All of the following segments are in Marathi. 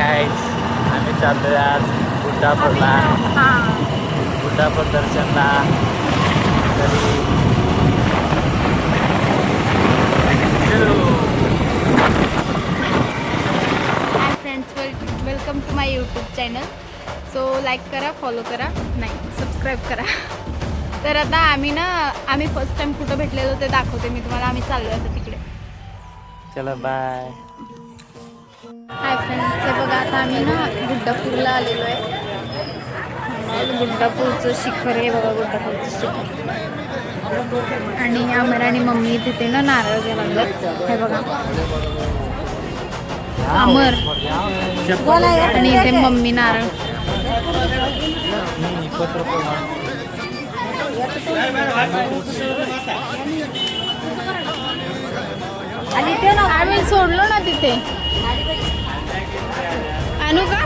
गाईज, आम्ही चाललोय आज गुड्डापूरला, गुड्डापूर दर्शनला. तरी hi friends, welcome to my YouTube channel. So like करा, फॉलो करा, नाही सबस्क्राईब करा. तर आता आम्ही फर्स्ट टाइम कुठं भेटलेलो ते दाखवते मी तुम्हाला. आम्ही चाललो आता तिकडे. चला बाय. हाय फ्रेंड्स, हे बघा आता आम्ही गुड्डापूरला आलेलो आहे. गुड्डापूरचं शिखर हे बघा, गुड्डापूरचं शिखर. आणि अमर आणि मम्मी तिथे नारळ घ्यायला लागलेत. हे बघा, अमर आणि इथे मम्मी नारळ. आम्ही सोडलो ना तिथे. आणू का?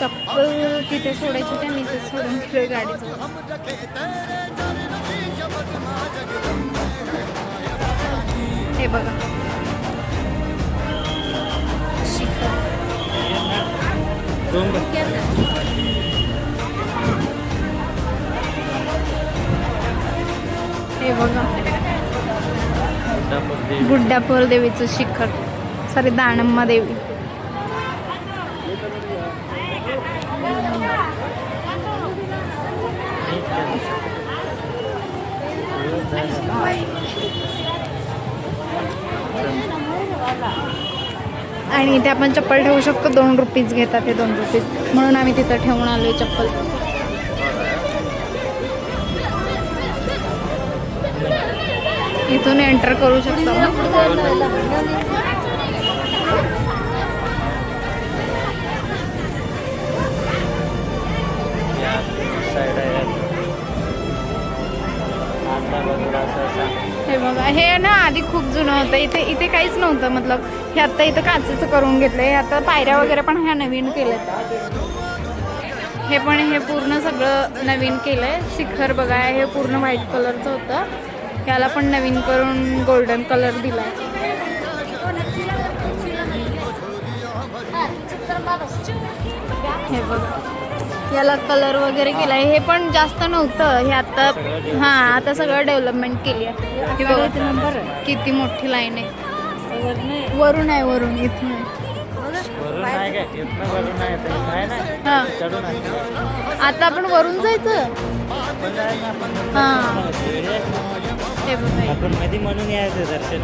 चप्पल तिथे सोडायची होती, मी ते सोडून ठेवली गाडीचं. हे बघा शिखर. हे बघा गुड्डापूर देवीचं शिखर, सॉरी दानम्मा देवी. आणि इथे आपण चप्पल ठेवू शकतो. 2 रुपीज घेतात हे, 2 रुपीज, म्हणून आम्ही तिथं ठेवून आलोय चप्पल. इथून एंटर करू शकतो. हे बघा, हे ना आधी खूप जुनं होतं. इथे काहीच नव्हतं, मतलब हे आता इथं काचेचं करून घेतलंय. आता पायऱ्या वगैरे पण ह्या नवीन केल्यात. हे पूर्ण सगळं नवीन केलंय. शिखर बघा, हे पूर्ण व्हाईट कलरचं होतं. याला पण नवीन करून गोल्डन कलर दिलाय. हे बघा, याला कलर वगैरे केलाय. हे पण जास्त नव्हतं हे आता. आता सगळं डेव्हलपमेंट केली आहे. किती मोठी लाईन आहे. वरून आहे, वरून इथून आहे. आता आपण वरून जायचं. हे बघा, म्हणून यायचं दर्शन.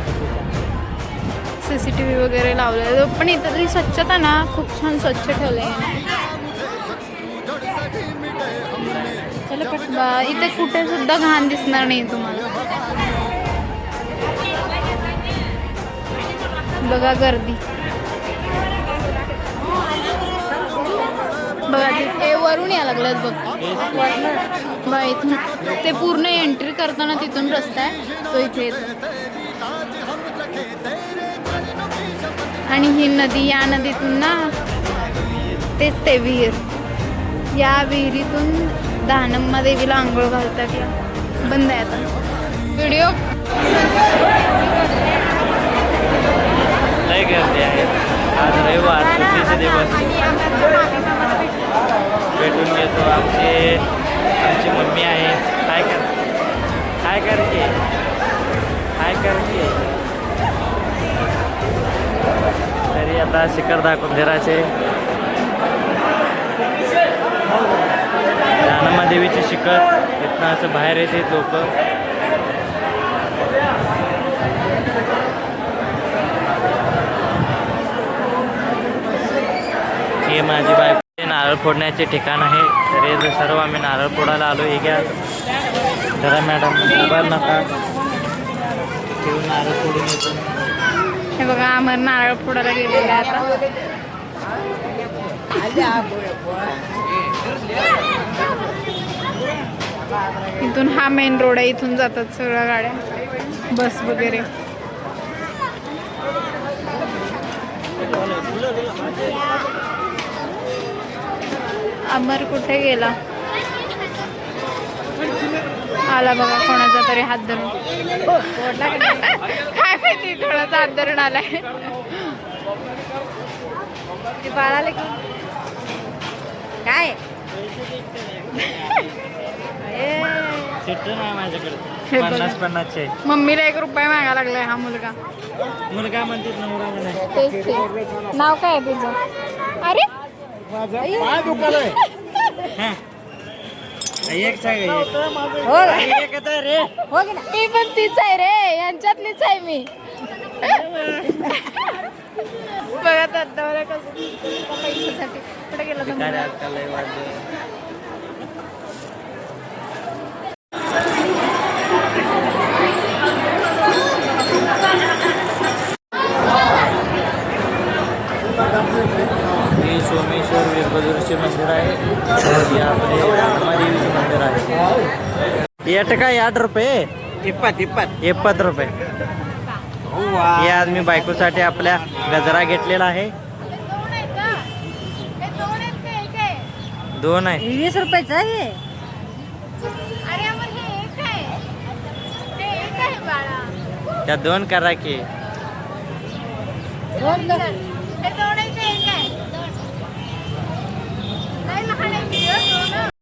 CCTV वगैरे लावलंय. पण इथली स्वच्छता ना खूप छान स्वच्छ ठेवलंय. इथे कुठे सुद्धा घाण दिसणार नाही तुम्हाला. बघा गर्दी. बघा ते वरून या लागल्यात बघ. इथून ते पूर्ण एंट्री करताना तिथून रस्ता आहे तो इथे येतो. आणि ही नदी, या नदीतून ना तेच ते विहीर, या विहिरीतून दानम्मा देवीला आंघोळ घालतात. या बंद आहे आता व्हिडिओ. लय गर्दी आहे. आज रविवार, सुट्टीचे दिवस. भेटून घेतो. आमची मम्मी आहे. काय करते. तरी आता शिखर दाखवून देराचे. दानम्मा देवीचे शिखर. इथनं असं बाहेर येते लोक. हे माझी बायको. नारळ फोडण्याचे ठिकाण आहे. तर हे सर्व आम्ही नारळ फोडायला आलो. हे घ्या जरा मॅडम, मोबाईल नका ठेवून नारळ फोडून येतो. हे बघा, आम्हाला नारळ फोडायला गेलेलं आहे आता. इथून हा मेन रोड आहे. इथून जातात सगळ्या गाड्या, बस वगैरे. अमर कुठे गेला? आला बघा कोणाचा तरी हात धरून. काय माहिती कोणाचा हात धरून आलाय. बाळाला काय नाही माझ्याकडे 50-50चे. मम्मीला 1 रुपया मागा लागलाय हा मुलगा. मुलगा म्हणते नवरा म्हणाय. तेच ते. नाव काय आहे तुझं? अरे मी पण तीच आहे रे, यांच्यातलीच आहे मी. बघा दादाला कसं पैशासाठी कुठे गेला हे सोमेश्वर वीरभद्रचे मंदिर आहे. हे आपले रमादेवीचे मंदिर आहे. याट काय 8 रुपये 20 रुपये. हे आज मी बायकोसाठी आपल्या गजरा घेतलेला आहे. 2 आहे. 20 रुपयाचा आहे. अरे मग हे एक आहे. हे एक आहे बाळा. त्या 2 करा की.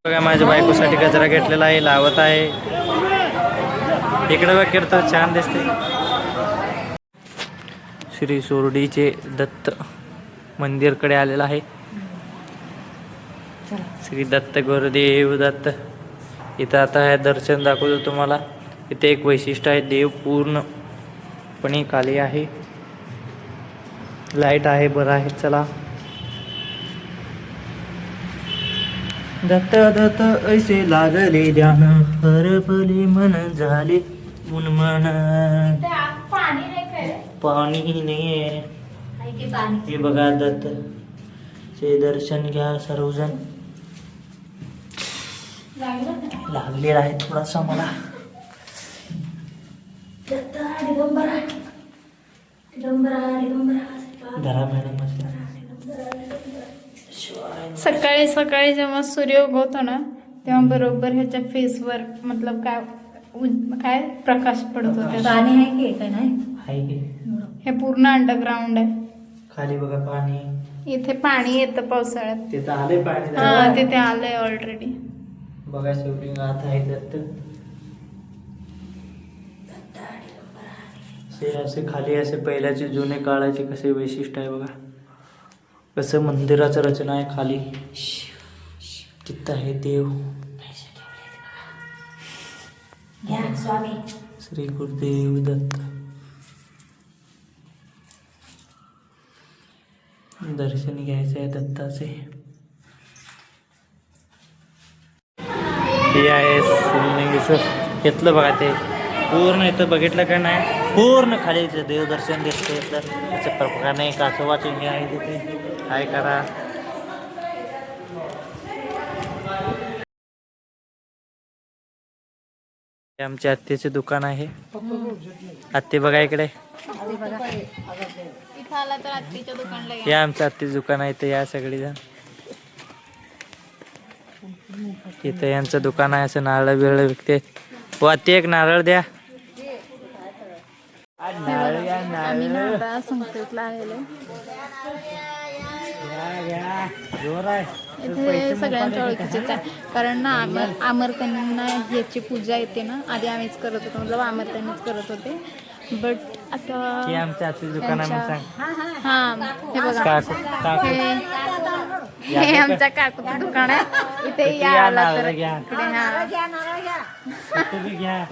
बघा माझ्या बायकोसाठी गजरा घेतलेला आहे, लावत आहे. इकडे बघ करतो, छान दिसते. श्री सोरडीचे दत्त मंदिरकडे आलेला आहे. श्री दत्त गुरुदेव दत्त. इथं आता हे दर्शन दाखवतो तुम्हाला. इथे एक वैशिष्ट्य आहे, देव पूर्णपणे खाली आहे. लाईट आहे, बरं आहे. चला. दत्त दत्त ऐसे लागले ध्यान, हरपले मन झाले उन्मन. पाणी नाही. हे बघा दत्तचे दर्शन घ्या सर्वजण. लागलेला आहे थोडासा मला. धरा मॅडम. सकाळी सकाळी जेव्हा सूर्य उगवतो ना तेव्हा बरोबर ह्याच्या फेसवर मतलब काय प्रकाश पडतो. पाणी आहे की काय नाही आहे की. हे पूर्ण अंडरग्राउंड आहे. खाली बघा पाणी. इथे पाणी येतं पावसाळ्यात. तिथं आले पाणी. हा तिथे आलंय ऑलरेडी. बघा शेवटी आत आहे दत्त. असे खाली असे पहिल्याचे जुने काळाचे कसे वैशिष्ट्य आहे बघा. कसं मंदिराचं रचना आहे खाली. तिथं आहे देव. स्वामी श्री गुरुदेव दत्त. दर्शन घ्यायचं आहे दत्ताचे. हे आहे शिवलिंगेश्वर. घेतलं बघा ते पूर्ण. इथं बघितलं का नाही, पूर्ण खाली देवदर्शन दिसते. त्याच्या प्रकारे कासं वाचून हे आहे तिथे. काय करा. आमच्या आत्याचे दुकान आहे. आत्ते बघा इकडे. इथं आला तर आत्तीच्या दुकानला या आमच्या आत्तीचं दुकान आहे. इथे या सगळीजण. इथं यांचं दुकान आहे. असं नारळ बिरळ विकते. व आत्ती एक नारळ द्या. आम्ही ना आता संकेतला आलेलो. जोर आहे. इथे सगळ्यांच्या ओळखीचेच आहे. कारण ना आमरकन्यांना ह्याची पूजा येते ना. आधी आम्हीच करत होतो, मतलब आमरकन्नीच करत होते. बट आता आमच्या आत्तीचं दुकान आहे म्हणून सांग. हा हे बघा, हे आमच्या काकूचं दुकान आहे. इथे यायला तर इकडे हा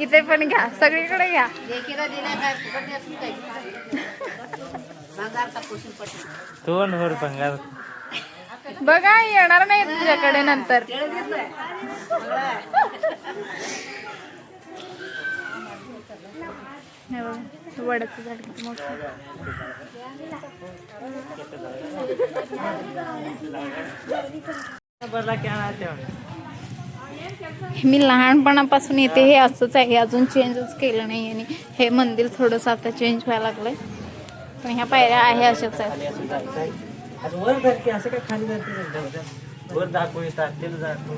इथे पण घ्या, सगळीकडे घ्या. दोन वर भंगार. बघा येणार नाही तुझ्याकडे नंतर. वडाचं झाड किती मोठं. मी लहानपणापासून येते. हे असंच आहे, अजून चेंजच केलं नाही. आणि हे मंदिर थोडंसं आता चेंज व्हायला लागलंय. पण ह्या पायऱ्या आहे अशाच आहेत. वर धरके असं काय खाली धरते. वर दाखवू येतात तेल दाखवू.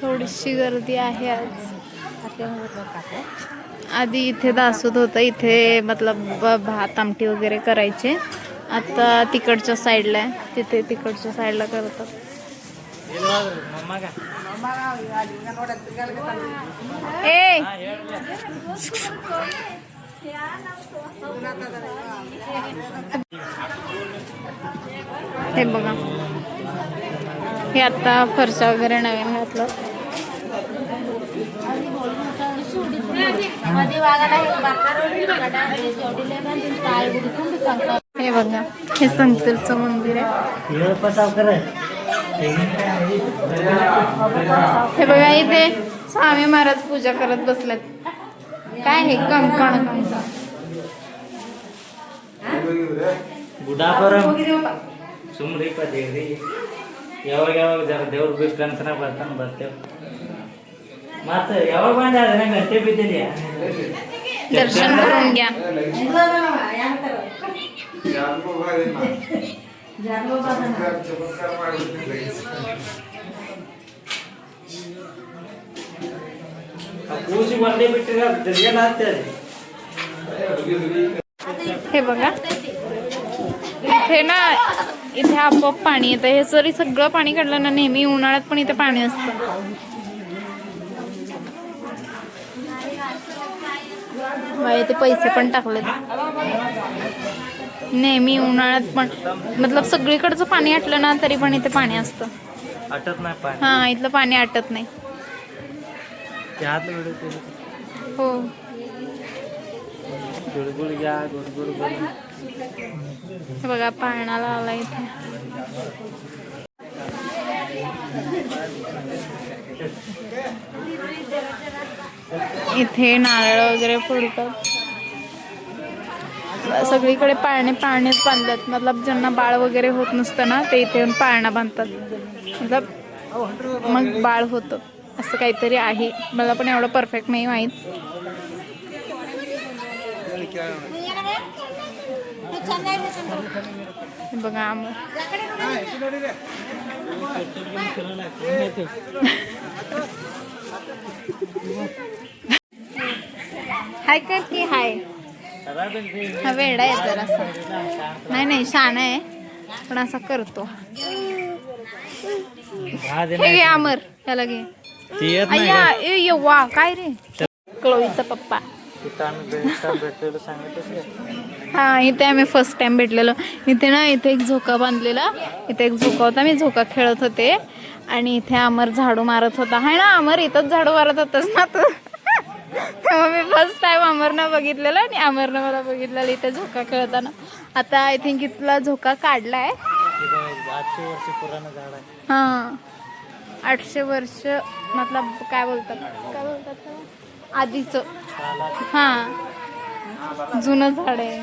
थोडीशी गर्दी आहे आज. आधी इथे दासोद होतं, इथे मतलब भात आमटी वगैरे करायचे. आता तिकडच्या साईडला आहे, तिथे तिकडच्या साईडला करतात. ए हे बघा, हे आता फरशा वगैरे नवीन घातलं. हे बघा, हे संतूरचं मंदिर आहे. हे बघा, इथे स्वामी महाराज पूजा करत बसलेत. काय हे कंकण ಸುಮ್ರಿ ದೇವ್ರಿ ಯಾವಾಗ ಯಾವಾಗ ಜರ ದೇವ್ರ ಬೇಕಂತ ಬರ್ತಾನೆ ಬರ್ತೇವೆ. ಮತ್ತೆ ಯಾವಾಗ ಬಂದ ಗಂಟೆ ಬಿದ್ದಿದ್ಯಾ दर्शन करून घ्या. ಕೂಸಿ ಬಂದೇ ಬಿಟ್ಟಿರ ತಿರ್ಗೇನಾಗ್ತದೆ. हे बघा, इथे ना इथे आपोआप पाणी येतं. हे जरी सगळं पाणी काढलं ना, नेहमी उन्हाळ्यात पण इथे पाणी असतं. इथे पैसे पण टाकलेत. नेहमी उन्हाळ्यात पण मतलब सगळीकडचं पाणी आटलं ना तरी पण इथे पाणी असतं. आटत नाही पाणी. हा, इथलं पाणी आटत नाही. हो, गुडगुड घ्या, गुडगुड. हे बघा, पाळणाला आला इथे. इथे नारळ वगैरे फोडतात. सगळीकडे पाळणेच बांधतात. मतलब ज्यांना बाळ वगैरे होत नसतं ना, ते इथे येऊन पाळणा बांधतात. मतलब मग बाळ होतं असं काहीतरी आहे. मला पण एवढं परफेक्ट नाही माहीत. बघा, आमर हाय कर की हाय. हा वेडा आहे जरासा. नाही शहाणा आहे पण असा करतो. हे घे अमर, त्याला घे. अय्या, ए वा, काय रे, क्लोईचा पप्पा. हा, इथे आम्ही फर्स्ट टाइम भेटलेलो. इथे ना, इथे एक झोका बांधलेला. इथे एक झोका होता, मी झोका खेळत होते आणि इथे अमर झाडू मारत होता. हाय ना अमर, इथंच झाडू मारत होतास ना तू. तेव्हा मी फर्स्ट टाइम अमरनं बघितलेलं आणि अमरनं मला बघितलेलं इथे झोका खेळताना. आता आय थिंक इथला झोका काढलाय. 800 वर्ष पुराणं झाड आहे. हा, 800 वर्ष मतलब काय बोलतात आधीचं. हा, जुनं झाड आहे.